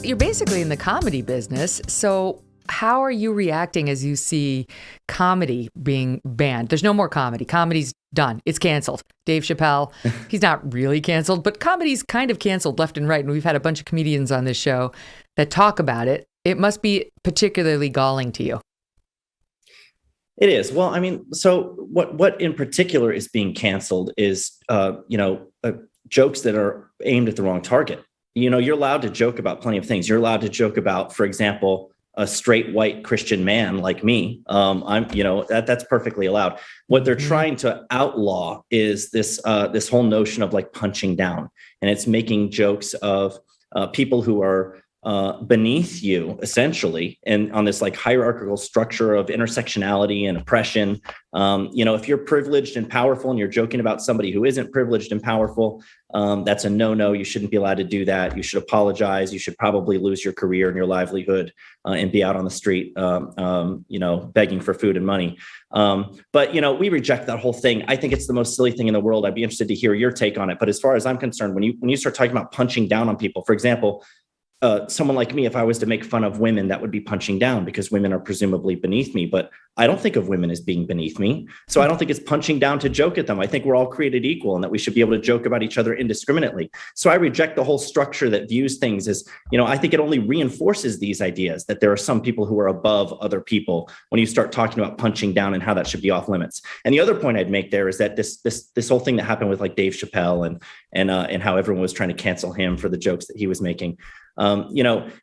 you're basically in the comedy business. So how are you reacting as you see comedy being banned? There's no more comedy. Comedy's done. It's canceled. Dave Chappelle, he's not really canceled, but comedy's kind of canceled left and right. And we've had a bunch of comedians on this show that talk about it. It must be particularly galling to you. It is. Well, I mean, so what in particular is being canceled is, jokes that are aimed at the wrong target. You're allowed to joke about plenty of things. You're allowed to joke about, for example, a straight white Christian man like me. That's perfectly allowed. What they're trying to outlaw is this whole notion of like punching down, and it's making jokes of people who are beneath you, essentially, and on this like hierarchical structure of intersectionality and oppression. If you're privileged and powerful and you're joking about somebody who isn't privileged and powerful, that's a no-no. You shouldn't be allowed to do that. You should apologize. You should probably lose your career and your livelihood and be out on the street, begging for food and money. But we reject that whole thing. I think it's the most silly thing in the world. I'd be interested to hear your take on it. But as far as I'm concerned, when you start talking about punching down on people, for example, someone like me, if I was to make fun of women, that would be punching down because women are presumably beneath me. But I don't think of women as being beneath me. So I don't think it's punching down to joke at them. I think we're all created equal and that we should be able to joke about each other indiscriminately. So I reject the whole structure that views things as, I think it only reinforces these ideas that there are some people who are above other people when you start talking about punching down and how that should be off limits. And the other point I'd make there is that this whole thing that happened with like Dave Chappelle and how everyone was trying to cancel him for the jokes that he was making.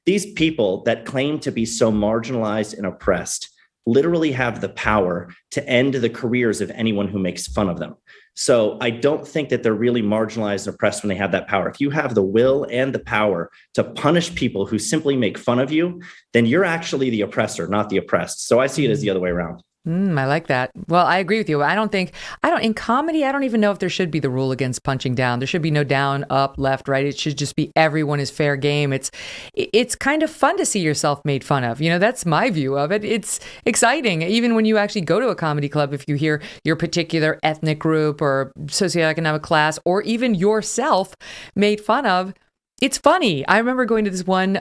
These people that claim to be so marginalized and oppressed literally have the power to end the careers of anyone who makes fun of them. So I don't think that they're really marginalized and oppressed when they have that power. If you have the will and the power to punish people who simply make fun of you, then you're actually the oppressor, not the oppressed. So I see it as the other way around. I like that. Well, I agree with you. In comedy, I don't even know if there should be the rule against punching down. There should be no down, up, left, right. It should just be everyone is fair game. It's kind of fun to see yourself made fun of. That's my view of it. It's exciting. Even when you actually go to a comedy club, if you hear your particular ethnic group or socioeconomic class, or even yourself made fun of, it's funny. I remember going to this one,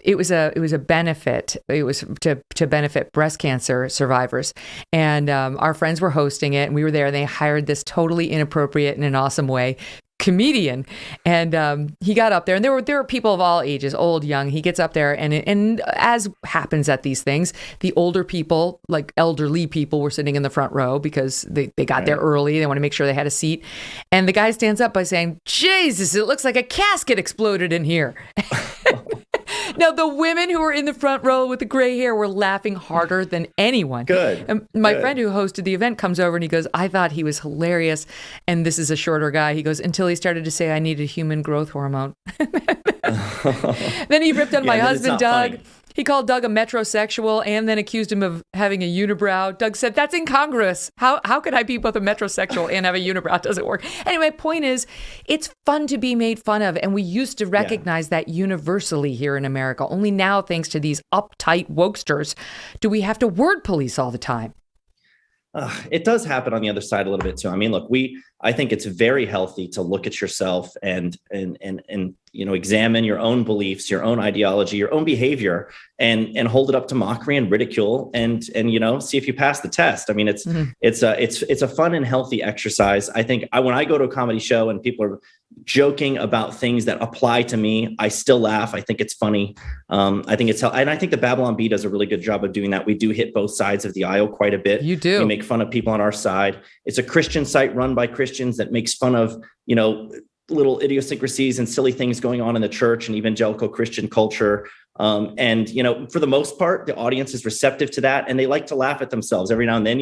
it was a benefit. It was to benefit breast cancer survivors. And our friends were hosting it and we were there and they hired this totally inappropriate in an awesome way comedian. And he got up there and there were people of all ages, old, young. He gets up there and as happens at these things, the older people, like elderly people, were sitting in the front row because they got there early. They want to make sure they had a seat. And the guy stands up by saying, "Jesus, it looks like a casket exploded in here." Now, the women who were in the front row with the gray hair were laughing harder than anyone. Good. And my friend who hosted the event comes over and he goes, "I thought he was hilarious." And this is a shorter guy. He goes, "Until he started to say I needed human growth hormone." Then he ripped on my husband, Doug. Funny. He called Doug a metrosexual and then accused him of having a unibrow. Doug said, "That's incongruous. How could I be both a metrosexual and have a unibrow? It doesn't work." Anyway, point is, it's fun to be made fun of. And we used to recognize that universally here in America. Only now, thanks to these uptight wokesters, do we have to word police all the time. It does happen on the other side a little bit too. I mean, look, I think it's very healthy to look at yourself and examine your own beliefs, your own ideology, your own behavior, and hold it up to mockery and ridicule, and see if you pass the test. I mean, it's a fun and healthy exercise. I think when I go to a comedy show and people are joking about things that apply to me, I still laugh. I think it's funny. I think and I think the Babylon Bee does a really good job of doing that. We do hit both sides of the aisle quite a bit. You do. We make fun of people on our side. It's a Christian site run by Christians that makes fun of, little idiosyncrasies and silly things going on in the church and evangelical Christian culture. And for the most part, the audience is receptive to that and they like to laugh at themselves. Every now and then,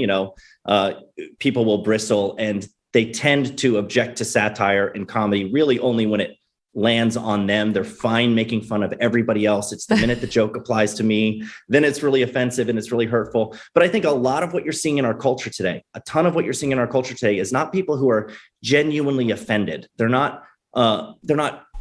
people will bristle and they tend to object to satire and comedy really only when it lands on them. They're fine making fun of everybody else. It's the minute the joke applies to me, then it's really offensive and it's really hurtful. But I think a lot of what you're seeing in our culture today, a ton of what you're seeing in our culture today is not people who are genuinely offended. They're not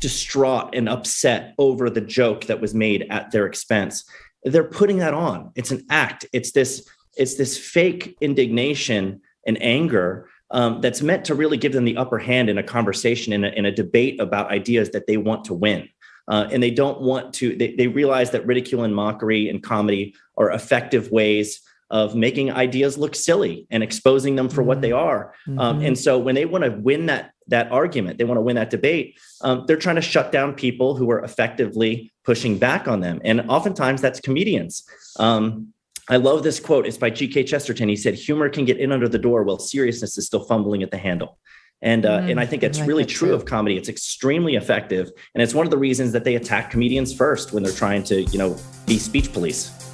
distraught and upset over the joke that was made at their expense. They're putting that on. It's an act. It's this fake indignation and anger that's meant to really give them the upper hand in a conversation, in a debate about ideas that they want to win. and they don't want to. They realize that ridicule and mockery and comedy are effective ways of making ideas look silly and exposing them for what they are. And so when they want to win that argument, they want to win that debate, they're trying to shut down people who are effectively pushing back on them. And oftentimes that's comedians. I love this quote. It's by G.K. Chesterton. He said, "Humor can get in under the door while seriousness is still fumbling at the handle." And I think it's really true of comedy. It's extremely effective. And it's one of the reasons that they attack comedians first when they're trying to, be speech police.